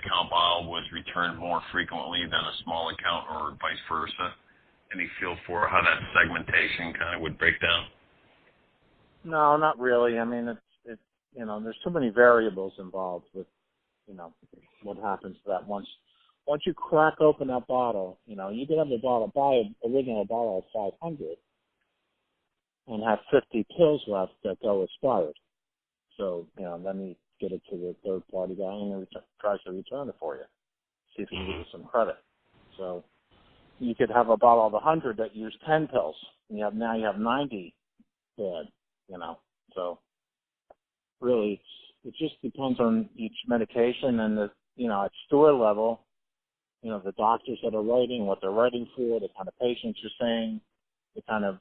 account bottle was returned more frequently than a small account, or vice versa? Any feel for how that segmentation kind of would break down? No, not really. I mean, it's there's too many variables involved with, what happens to that once you crack open that bottle. You can have buy an original bottle of 500 and have 50 pills left that go expired. So, then you get it to the third-party guy and he tries to return it for you, see if he can give you some credit. So you could have a bottle of 100 that used 10 pills, and now you have 90 bad, So really, it just depends on each medication and at store level, the doctors that are writing, what they're writing for, the kind of patients you're seeing, the kind of,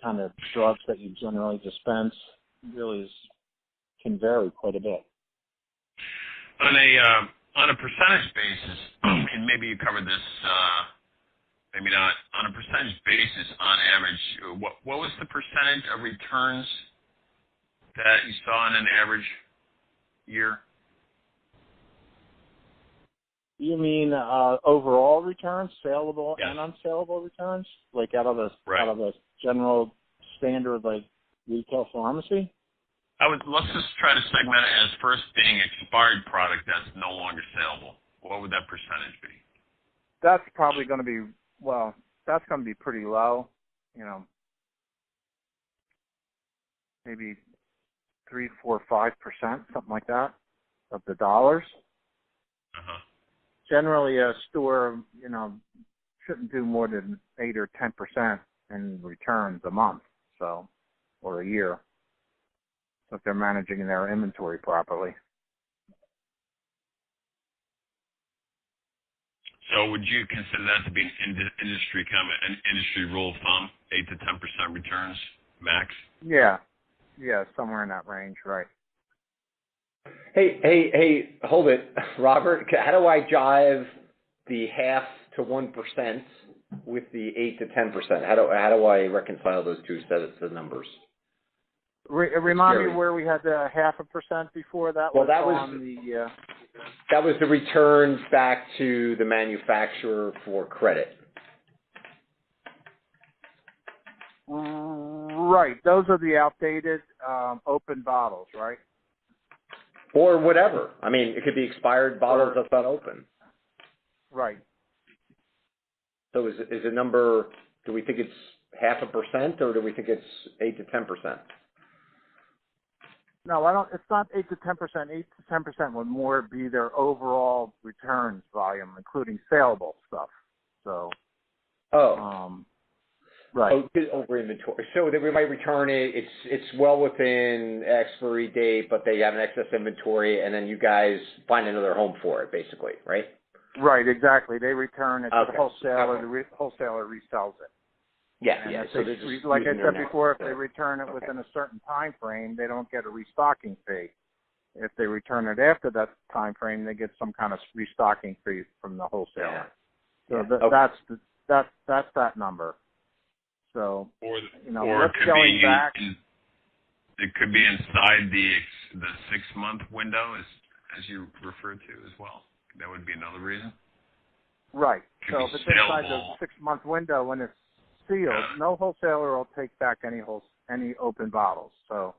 kind of drugs that you generally dispense really can vary quite a bit. On a percentage basis, and maybe you covered this, maybe not, on a percentage basis, on average, what was the percentage of returns that you saw in an average year? You mean overall returns, saleable Yes. and unsaleable returns, like out of a general standard like retail pharmacy? Let's just try to segment it as first being expired product that's no longer saleable. What would that percentage be? That's probably going to be pretty low. Maybe 3, 4, 5%, something like that, of the dollars. Uh-huh. Generally, a store, shouldn't do more than 8 or 10% in returns a month, or a year, if they're managing their inventory properly. So would you consider that to be an industry rule of thumb, 8 to 10% returns max? Yeah, somewhere in that range, right. Hey, hold it, Robert. How do I jive the 0.5 to 1% with the 8 to 10%? How do I reconcile those two sets of numbers? Remind me where we had the 0.5% before that. That was the returns back to the manufacturer for credit. Right. Those are the outdated open bottles, right? Or whatever. I mean, it could be expired bottles that's not open. Right. So is the number, do we think it's 0.5% or do we think it's 8 to 10%? No, it's not 8 to 10%. 8 to 10% would more be their overall returns volume, including saleable stuff. So, right. Over inventory. So that we might return it. It's well within expiry date, but they have an excess inventory, and then you guys find another home for it, basically, right? Right, exactly. They return it to the wholesaler. The wholesaler resells it. Yeah. So like I said before, if they return it within a certain time frame, they don't get a restocking fee. If they return it after that time frame, they get some kind of restocking fee from the wholesaler. So that's that number. So, or going back. It could be inside the 6-month window, as you referred to as well. That would be another reason. Right. So if it's inside the 6-month window when it's sealed, no wholesaler will take back any open bottles. So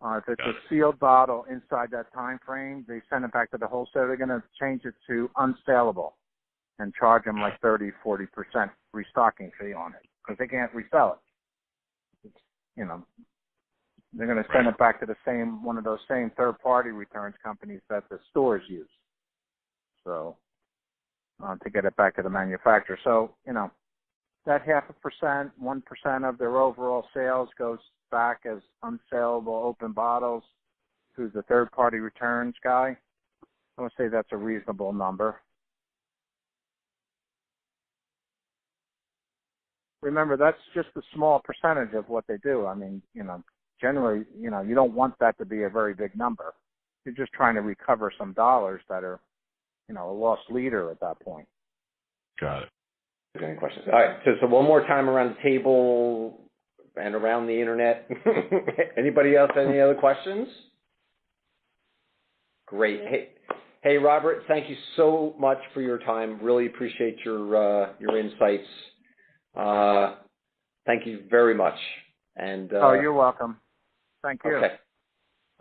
if it's a sealed bottle inside that time frame, they send it back to the wholesaler. They're going to change it to unsaleable and charge them like 30, 40% restocking fee on it because they can't resell it. They're going to send it back to one of those same third-party returns companies that the stores use. So to get it back to the manufacturer. So, that 0.5%, 1% of their overall sales goes back as unsaleable open bottles to the third-party returns guy. I would say that's a reasonable number. Remember, that's just a small percentage of what they do. I mean, generally, you don't want that to be a very big number. You're just trying to recover some dollars that are, a lost leader at that point. Got it. Any questions? All right. So one more time around the table and around the internet. Anybody else? Any other questions? Great. Hey, Robert, thank you so much for your time. Really appreciate your insights. Thank you very much. And you're welcome. Thank you.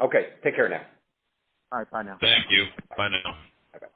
Okay. Take care now. All right, bye now. Thank you. Bye now. Okay.